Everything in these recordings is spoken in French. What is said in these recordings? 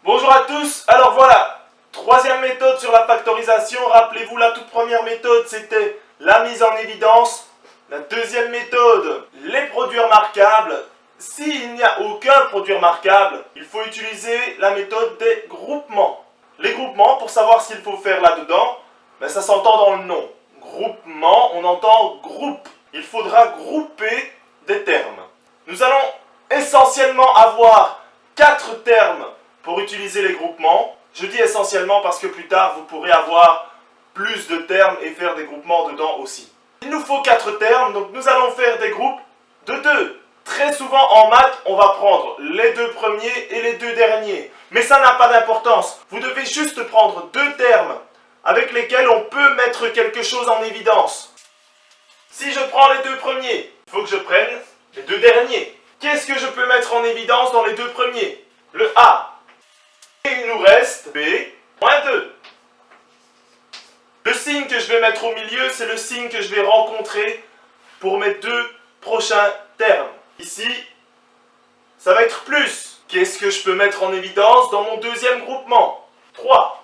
Bonjour à tous, alors voilà, troisième méthode sur la factorisation. Rappelez-vous, la toute première méthode c'était la mise en évidence. La deuxième méthode, les produits remarquables. S'il n'y a aucun produit remarquable, il faut utiliser la méthode des groupements. Les groupements, pour savoir ce qu'il faut faire là-dedans, ça s'entend dans le nom. Groupement, on entend groupe. Il faudra grouper des termes. Nous allons essentiellement avoir 4 termes pour utiliser les groupements. Je dis essentiellement parce que plus tard, vous pourrez avoir plus de termes et faire des groupements dedans aussi. Il nous faut 4 termes, donc nous allons faire des groupes de 2. Très souvent en maths, on va prendre les 2 premiers et les 2 derniers. Mais ça n'a pas d'importance. Vous devez juste prendre 2 termes avec lesquels on peut mettre quelque chose en évidence. Si je prends les 2 premiers, il faut que je prenne les 2 derniers. Qu'est-ce que je peux mettre en évidence dans les 2 premiers? Le A. Et il nous reste B moins 2. Le signe que je vais mettre au milieu, c'est le signe que je vais rencontrer pour mes 2 prochains termes. Ici, ça va être plus. Qu'est-ce que je peux mettre en évidence dans mon deuxième groupement? 3.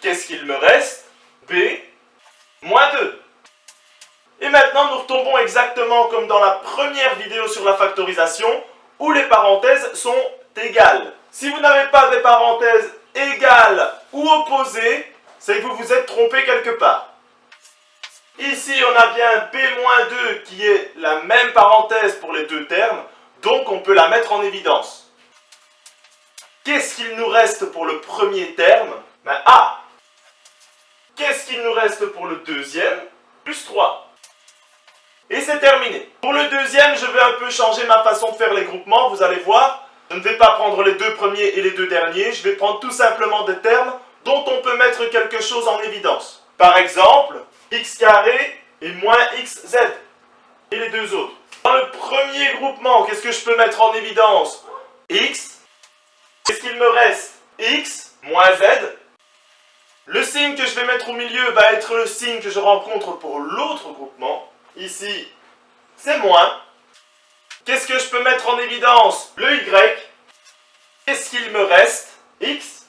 Qu'est-ce qu'il me reste? B moins 2. Et maintenant, nous retombons exactement comme dans la première vidéo sur la factorisation, où les parenthèses sont égales. Si vous n'avez pas des parenthèses égales ou opposées, c'est que vous vous êtes trompé quelque part. Ici, on a bien B-2 qui est la même parenthèse pour les 2 termes, donc on peut la mettre en évidence. Qu'est-ce qu'il nous reste pour le premier terme? A. Qu'est-ce qu'il nous reste pour le deuxième? Plus 3. Et c'est terminé. Pour le deuxième, je vais un peu changer ma façon de faire les groupements, vous allez voir. Je ne vais pas prendre les 2 premiers et les 2 derniers, je vais prendre tout simplement des termes dont on peut mettre quelque chose en évidence. Par exemple, x carré et moins xz. Et les 2 autres. Dans le premier groupement, qu'est-ce que je peux mettre en évidence? X. Qu'est-ce qu'il me reste? X moins z. Le signe que je vais mettre au milieu va être le signe que je rencontre pour l'autre groupement. Ici, c'est moins. Qu'est-ce que je peux mettre en évidence? Le y. Qu'est-ce qu'il me reste? X.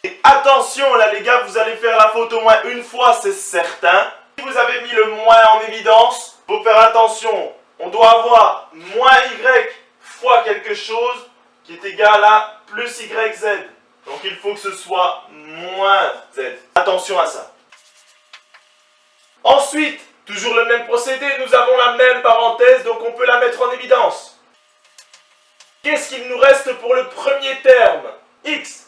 Et attention là les gars, vous allez faire la faute au moins une fois, c'est certain. Si vous avez mis le moins en évidence, il faut faire attention. On doit avoir moins y fois quelque chose qui est égal à plus yz. Donc il faut que ce soit moins z. Attention à ça. Ensuite, toujours le même procédé, nous avons la même parenthèse, donc on peut la mettre en évidence. Qu'est-ce qu'il nous reste pour le premier terme? X.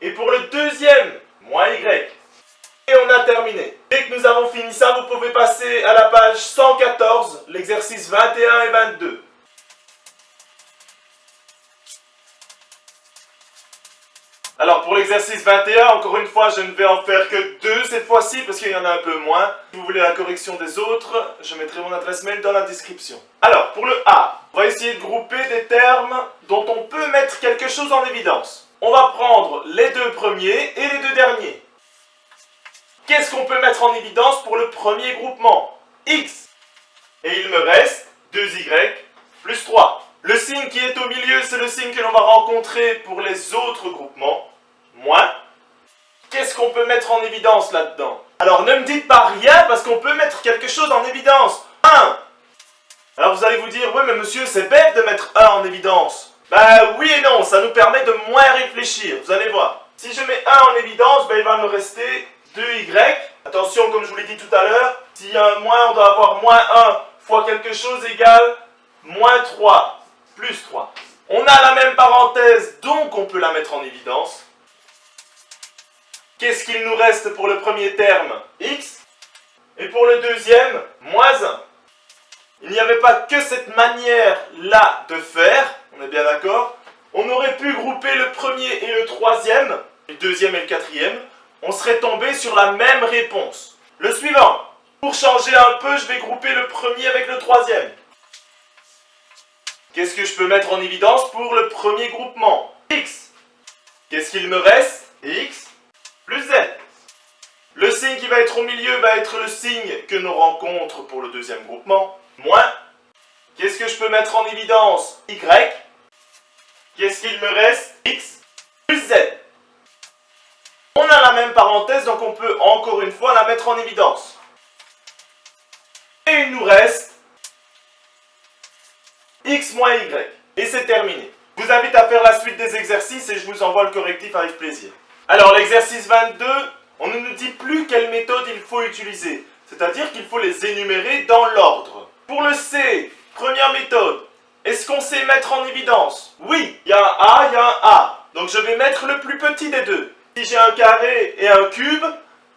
Et pour le deuxième, moins y. Et on a terminé. Dès que nous avons fini ça, vous pouvez passer à la page 114, l'exercice 21 et 22. Alors pour l'exercice 21, encore une fois, je ne vais en faire que 2 cette fois-ci, parce qu'il y en a un peu moins. Si vous voulez la correction des autres, je mettrai mon adresse mail dans la description. Alors, pour le A, on va essayer de grouper des termes dont on peut mettre quelque chose en évidence. On va prendre les 2 premiers et les 2 derniers. Qu'est-ce qu'on peut mettre en évidence pour le premier groupement? X. Et il me reste 2y plus 3. Le signe qui est au milieu, c'est le signe que l'on va rencontrer pour les autres groupements. Moins. Qu'est-ce qu'on peut mettre en évidence là-dedans? Alors ne me dites pas rien parce qu'on peut mettre quelque chose en évidence. 1. Alors vous allez vous dire, oui mais monsieur c'est bête de mettre 1 en évidence. Oui et non, ça nous permet de moins réfléchir, vous allez voir. Si je mets 1 en évidence, il va me rester 2y. Attention, comme je vous l'ai dit tout à l'heure, s'il y a un moins, on doit avoir moins 1 fois quelque chose égale moins 3, plus 3. On a la même parenthèse, donc on peut la mettre en évidence. Qu'est-ce qu'il nous reste pour le premier terme? X. Et pour le deuxième, moins 1. Il n'y avait pas que cette manière-là de faire, on est bien d'accord. On aurait pu grouper le premier et le troisième, le deuxième et le quatrième. On serait tombé sur la même réponse. Le suivant. Pour changer un peu, je vais grouper le premier avec le troisième. Qu'est-ce que je peux mettre en évidence pour le premier groupement? X. Qu'est-ce qu'il me reste? X plus z. Le signe qui va être au milieu va être le signe que l'on rencontre pour le deuxième groupement. Moins. Qu'est-ce que je peux mettre en évidence? Y. Qu'est-ce qu'il me reste? X. parenthèse, donc on peut encore une fois la mettre en évidence. Et il nous reste x moins y. Et c'est terminé. Je vous invite à faire la suite des exercices et je vous envoie le correctif avec plaisir. Alors l'exercice 22, on ne nous dit plus quelle méthode il faut utiliser. C'est-à-dire qu'il faut les énumérer dans l'ordre. Pour le C, première méthode, est-ce qu'on sait mettre en évidence? Oui, il y a un A, il y a un A. Donc je vais mettre le plus petit des deux. Si j'ai un carré et un cube,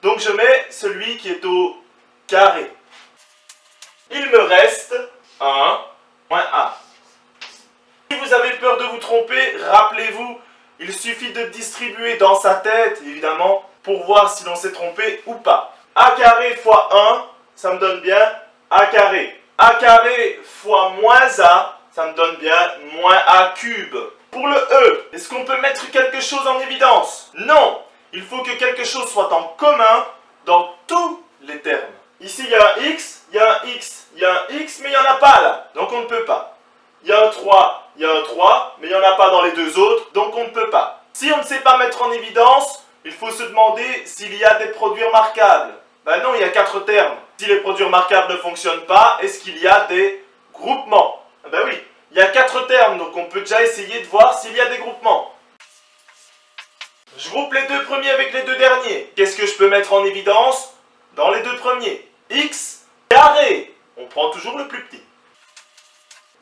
donc je mets celui qui est au carré. Il me reste 1 moins A. Si vous avez peur de vous tromper, rappelez-vous, il suffit de distribuer dans sa tête, évidemment, pour voir si l'on s'est trompé ou pas. A carré fois 1, ça me donne bien A carré. A carré fois moins A, ça me donne bien moins A cube. Pour le E, est-ce qu'on peut mettre quelque chose en évidence? Non, il faut que quelque chose soit en commun dans tous les termes. Ici, il y a un X, il y a un X, il y a un X, mais il n'y en a pas là, donc on ne peut pas. Il y a un 3, il y a un 3, mais il n'y en a pas dans les deux autres, donc on ne peut pas. Si on ne sait pas mettre en évidence, il faut se demander s'il y a des produits remarquables. Ben non, il y a 4 termes. Si les produits remarquables ne fonctionnent pas, est-ce qu'il y a des groupements? Ben oui, il y a 4 termes, donc on peut déjà essayer de voir s'il y a des groupements. Je groupe les deux premiers avec les deux derniers. Qu'est-ce que je peux mettre en évidence dans les deux premiers? X carré. On prend toujours le plus petit.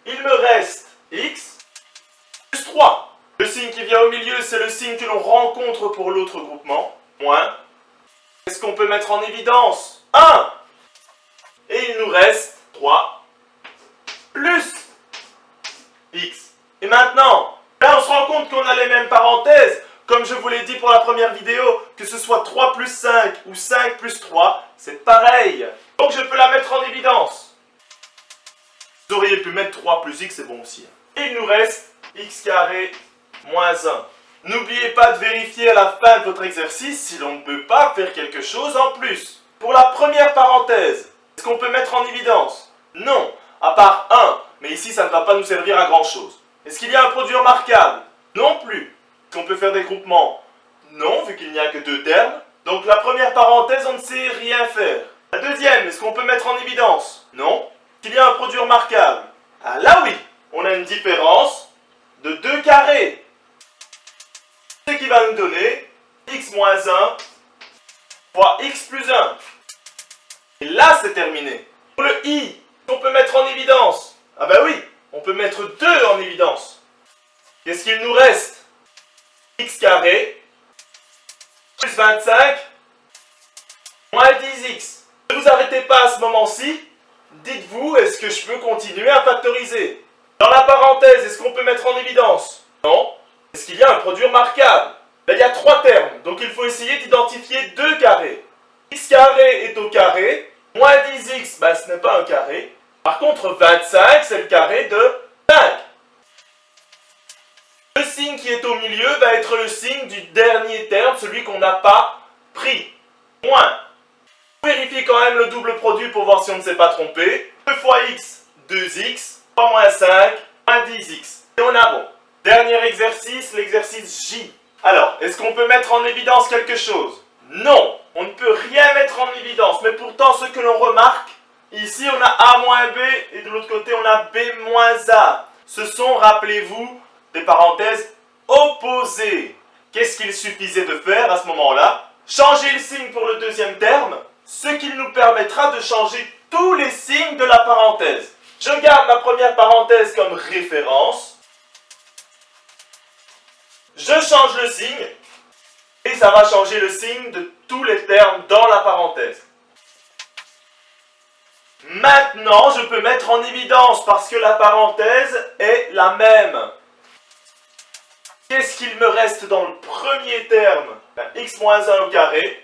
Il me reste x plus 3. Le signe qui vient au milieu, c'est le signe que l'on rencontre pour l'autre groupement. Moins. Qu'est-ce qu'on peut mettre en évidence? 1. Et il nous reste 3 plus x. Et maintenant, là on se rend compte qu'on a les mêmes parenthèses. Comme je vous l'ai dit pour la première vidéo, que ce soit 3 plus 5 ou 5 plus 3, c'est pareil. Donc je peux la mettre en évidence. Vous auriez pu mettre 3 plus x, c'est bon aussi. Et il nous reste x carré moins 1. N'oubliez pas de vérifier à la fin de votre exercice si l'on ne peut pas faire quelque chose en plus. Pour la première parenthèse, est-ce qu'on peut mettre en évidence? Non, à part 1, mais ici ça ne va pas nous servir à grand chose. Est-ce qu'il y a un produit remarquable? Non plus. Est-ce qu'on peut faire des groupements? Non, vu qu'il n'y a que 2 termes. Donc la première parenthèse, on ne sait rien faire. La deuxième, est-ce qu'on peut mettre en évidence? Non. Qu'il y a un produit remarquable? Ah là oui, on a une différence de 2 carrés. Ce qui va nous donner x moins 1 fois x plus 1. Et là, c'est terminé. Pour le i, on peut mettre en évidence? Ah ben oui, on peut mettre 2 en évidence. Qu'est-ce qu'il nous reste? X carré plus 25 moins 10x. Ne vous arrêtez pas à ce moment-ci. Dites-vous, est-ce que je peux continuer à factoriser? Dans la parenthèse, est-ce qu'on peut mettre en évidence? Non. Est-ce qu'il y a un produit remarquable? Ben, il y a 3 termes, donc il faut essayer d'identifier 2 carrés. X carré est au carré, moins 10x, ben, ce n'est pas un carré. Par contre, 25, c'est le carré de 5. Le signe qui est au milieu va être le signe du dernier terme, celui qu'on n'a pas pris. Moins. Vérifiez quand même le double produit pour voir si on ne s'est pas trompé. 2 fois x, 2x, 3 moins 5, moins 10x. Et on a bon. Dernier exercice, l'exercice J. Alors, est-ce qu'on peut mettre en évidence quelque chose? Non, on ne peut rien mettre en évidence. Mais pourtant, ce que l'on remarque, ici on a A moins B et de l'autre côté on a B moins A. Ce sont, rappelez-vous, des parenthèses opposées. Qu'est-ce qu'il suffisait de faire à ce moment-là? Changer le signe pour le deuxième terme, ce qui nous permettra de changer tous les signes de la parenthèse. Je garde la première parenthèse comme référence. Je change le signe et ça va changer le signe de tous les termes dans la parenthèse. Maintenant, je peux mettre en évidence parce que la parenthèse est la même. Qu'est-ce qu'il me reste dans le premier terme? X moins 1 au carré.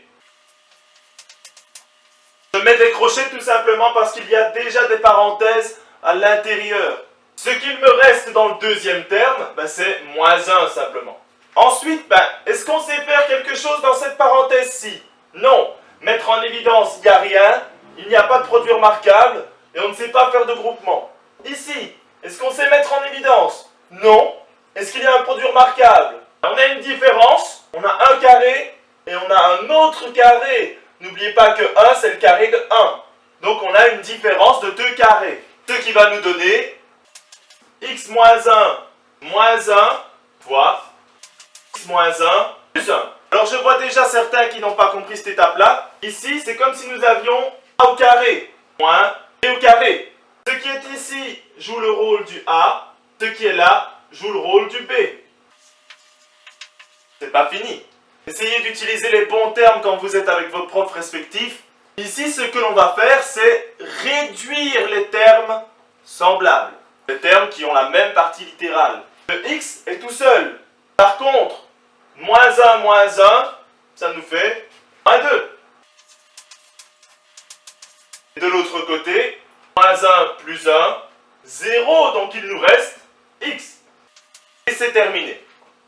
Je mets des crochets tout simplement parce qu'il y a déjà des parenthèses à l'intérieur. Ce qu'il me reste dans le deuxième terme, c'est moins 1 simplement. Ensuite, est-ce qu'on sait faire quelque chose dans cette parenthèse-ci? Non. Mettre en évidence, il n'y a rien. Il n'y a pas de produit remarquable. Et on ne sait pas faire de groupement. Ici, est-ce qu'on sait mettre en évidence? Non. Est-ce qu'il y a un produit remarquable? On a une différence. On a un carré et on a un autre carré. N'oubliez pas que 1, c'est le carré de 1. Donc on a une différence de 2 carrés. Ce qui va nous donner x moins 1 moins 1 fois x moins 1 plus 1. Alors je vois déjà certains qui n'ont pas compris cette étape-là. Ici, c'est comme si nous avions a au carré moins b au carré. Ce qui est ici joue le rôle du a, ce qui est là joue le rôle du b. C'est pas fini. Essayez d'utiliser les bons termes quand vous êtes avec vos profs respectifs. Ici, ce que l'on va faire, c'est réduire les termes semblables. Les termes qui ont la même partie littérale. Le x est tout seul. Par contre, moins 1, ça nous fait moins 2. Et de l'autre côté, moins 1 plus 1, 0, donc il nous reste x. Et c'est terminé.